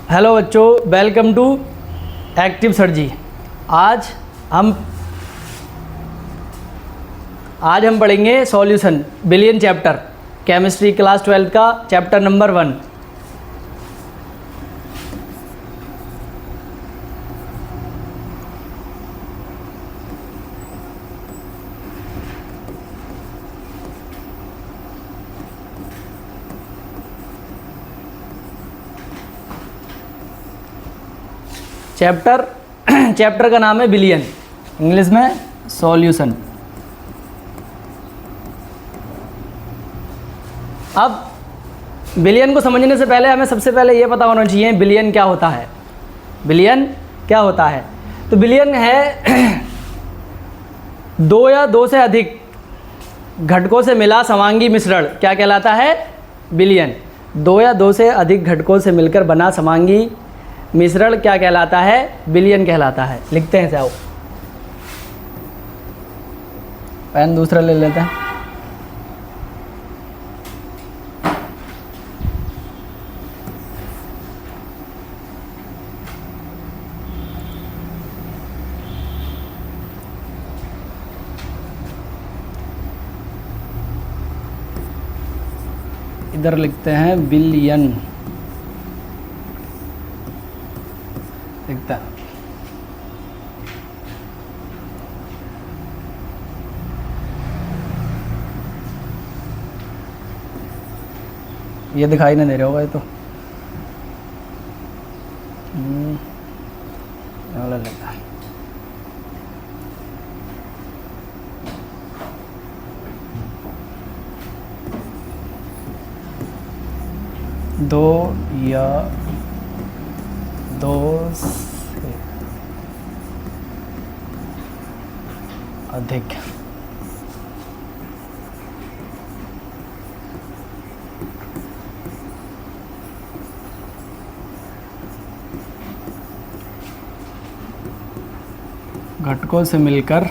Hello बच्चों, welcome to active सर्जी। आज हम पढ़ेंगे solution billion chapter, chemistry class 12 का चैप्टर नंबर 1। चैप्टर का नाम है बिलियन, इंग्लिश में सॉल्यूशन। अब बिलियन को समझने से पहले हमें सबसे पहले ये पता होना चाहिए बिलियन क्या होता है। बिलियन क्या होता है? तो बिलियन है दो या दो से अधिक घटकों से मिला समांगी मिश्रण। क्या कहलाता है? बिलियन। दो या दो से अधिक घटकों से मिलकर बना समांगी मिश्रण क्या कहलाता है? बिलियन कहलाता है। लिखते हैं, जाओ पेन दूसरा ले लेते हैं। इधर लिखते हैं बिलियन, लिखता है। ये दिखाई नहीं दे रहा होगा, ये तो वाला लगता है। दो या दो से अधिक घटकों से मिलकर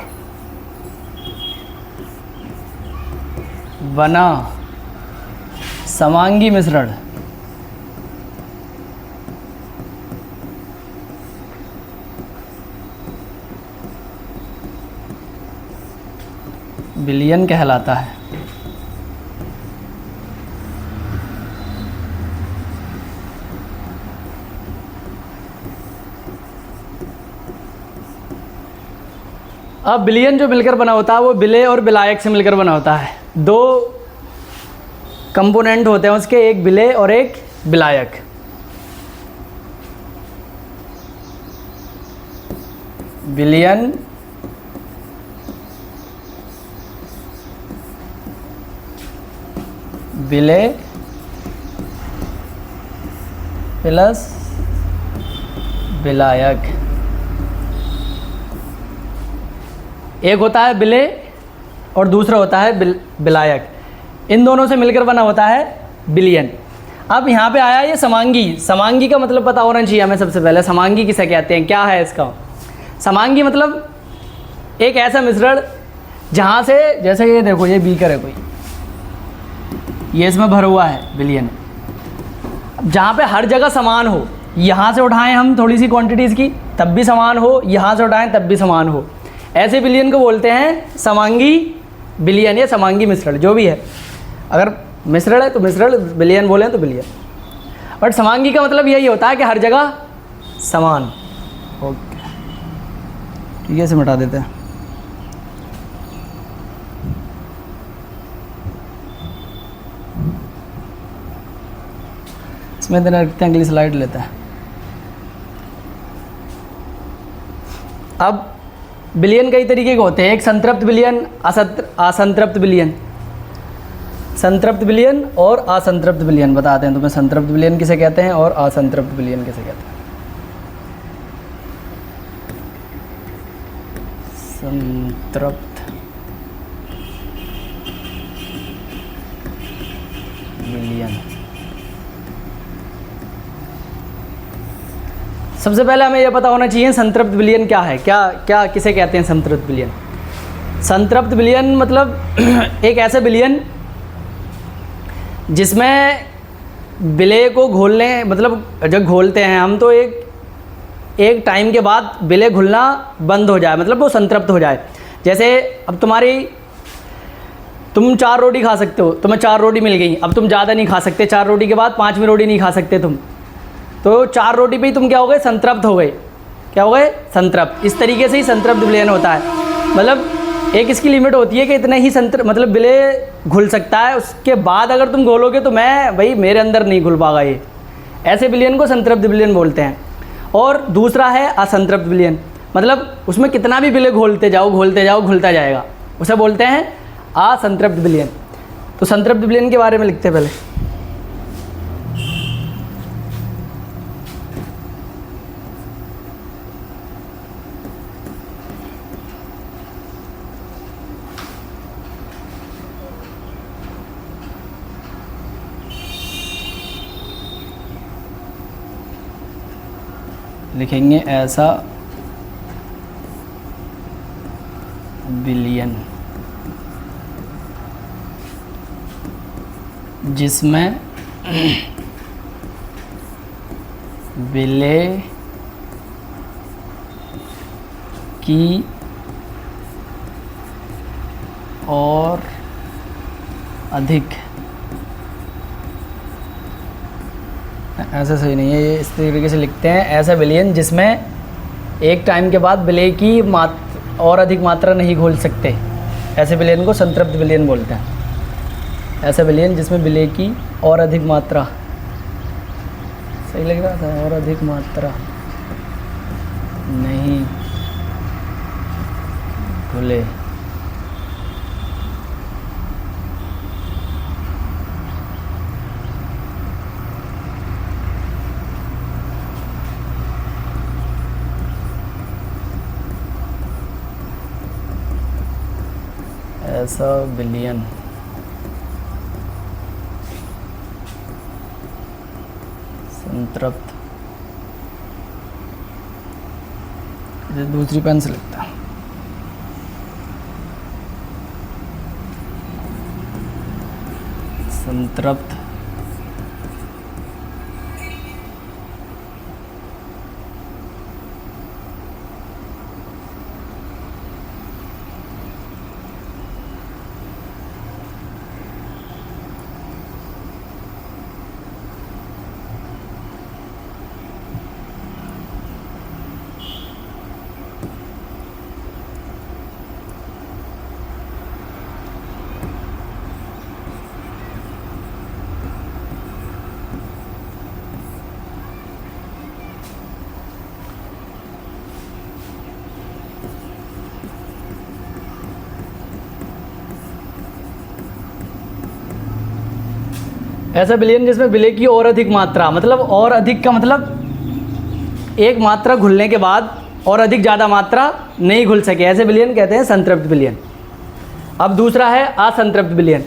बना समांगी मिश्रण बिलियन कहलाता है। अब बिलियन जो मिलकर बना होता है वो बिले और बिलायक से मिलकर बना होता है। दो कंपोनेंट होते हैं उसके, एक बिले और एक बिलायक। बिलियन बिले प्लस बिलायक। एक होता है बिले और दूसरा होता है बिलायक। इन दोनों से मिलकर बना होता है बिलियन। अब यहाँ पे आया ये समांगी। समांगी का मतलब पता होना चाहिए हमें सबसे पहले। समांगी किसे कहते हैं, क्या है इसका? समांगी मतलब एक ऐसा मिश्रण जहाँ से, जैसे ये देखो, ये बीकर है कोई, ये इसमें भरा हुआ है बिलियन, जहाँ पे हर जगह समान हो। यहाँ से उठाएं हम थोड़ी सी क्वांटिटीज़ की तब भी समान हो, यहाँ से उठाएं तब भी समान हो, ऐसे बिलियन को बोलते हैं समांगी बिलियन या समांगी मिश्रण, जो भी है। अगर मिश्रण है तो मिश्रण, बिलियन बोलें तो बिलियन। बट समांगी का मतलब यही होता है कि हर जगह समान। ओके, ठीक है, इसे मिटा देते हैं। इसमें देना रखते हैं, अगली स्लाइड लेते हैं। अब बिलियन कई तरीके के होते हैं। एक संतृप्त बिलियन, असंतृप्त बिलियन। संतृप्त बिलियन और असंतृप्त बिलियन बताते हैं तुम्हें। संतृप्त बिलियन किसे कहते हैं और असंतृप्त बिलियन किसे कहते हैं। संतृप्त बिलियन, सबसे पहले हमें यह पता होना चाहिए संतृप्त विलयन क्या है, क्या किसे कहते हैं संतृप्त विलयन। संतृप्त विलयन मतलब एक ऐसा विलयन जिसमें विलय को घोलने मतलब जब घोलते हैं हम तो एक टाइम के बाद विलय घुलना बंद हो जाए, मतलब वो संतृप्त हो जाए। जैसे अब तुम 4 रोटी खा सकते हो, तुम्हें 4 रोटी मिल गई, अब तुम ज़्यादा नहीं खा सकते, 4 रोटी के बाद 5वीं रोटी नहीं खा सकते तुम, तो 4 रोटी पे ही तुम क्या हो गए, संतृप्त हो गए। क्या हो गए, संतृप्त। इस तरीके से ही संतृप्त विलयन होता है। मतलब एक इसकी लिमिट होती है कि इतना ही मतलब विलय घुल सकता है, उसके बाद अगर तुम घोलोगे तो भाई मेरे अंदर नहीं घुल पाएगा ये। ऐसे विलयन को संतृप्त विलयन बोलते हैं। और दूसरा है असंतृप्त विलयन, मतलब उसमें कितना भी विलय घोलते जाओ घुलता जाएगा, उसे बोलते हैं असंतृप्त विलयन। तो संतृप्त विलयन के बारे में लिखते हैं पहले। लिखेंगे ऐसा विलयन जिसमें विलय की और अधिक, ऐसा सही नहीं है ये, इस तरीके से लिखते हैं ऐसा विलयन जिसमें एक टाइम के बाद विलय की और अधिक मात्रा नहीं घोल सकते, ऐसे विलयन को संतृप्त विलयन बोलते हैं। ऐसा विलयन जिसमें विलय की और अधिक मात्रा, सही लग रहा था, और अधिक मात्रा नहीं घुले। ऐसा विलयन संतृप्त, दूसरी पेन से लिखता है, संतृप्त ऐसा विलयन जिसमें विलय की और अधिक मात्रा, मतलब और अधिक का मतलब एक मात्रा घुलने के बाद और अधिक ज़्यादा मात्रा नहीं घुल सके, ऐसे विलयन कहते हैं संतृप्त विलयन। अब दूसरा है असंतृप्त विलयन,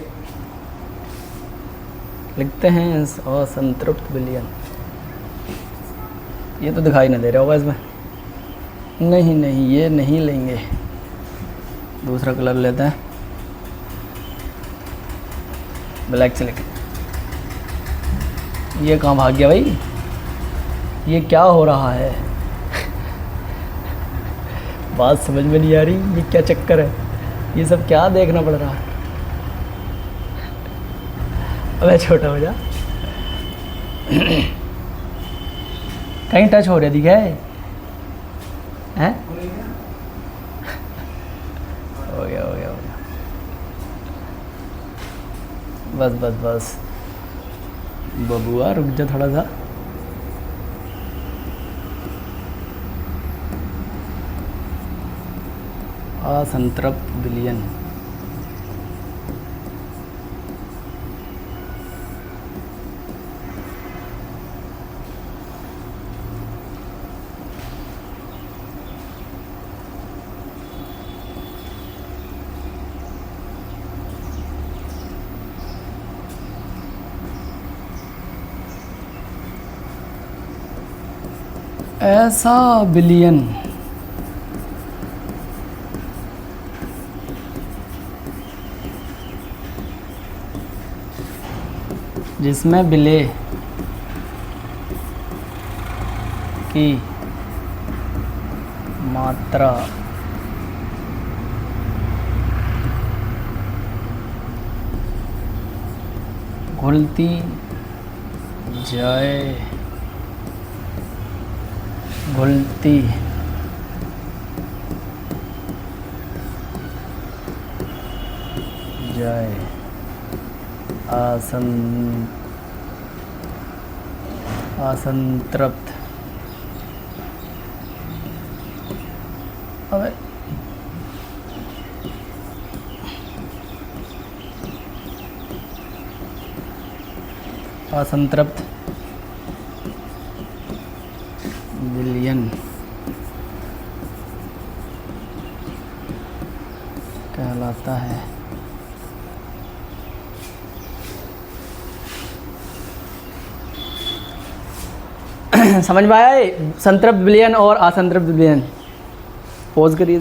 लिखते हैं असंतृप्त विलयन। ये तो दिखाई नहीं दे रहा होगा इसमें, नहीं ये नहीं लेंगे, दूसरा कलर लेते हैं, ब्लैक से लिखें। ये कहाँ भाग गया भाई, ये क्या हो रहा है बात समझ में नहीं आ रही, ये क्या चक्कर है, ये सब क्या देखना पड़ रहा है। अबे छोटा हो जा कहीं टच हो रहा दिखा है हैं? हो गया बस बबुआ रुक जा थोड़ा सा। असंतृप्त विलयन ऐसा विलयन जिसमें विलय की मात्रा घुलती जाए, घुलती जाए, असंतृप्त। अबे असंतृप्त विलयन कहलाता है। समझ में आया ये संतृप्त विलयन और असंतृप्त विलयन? पॉज करिए।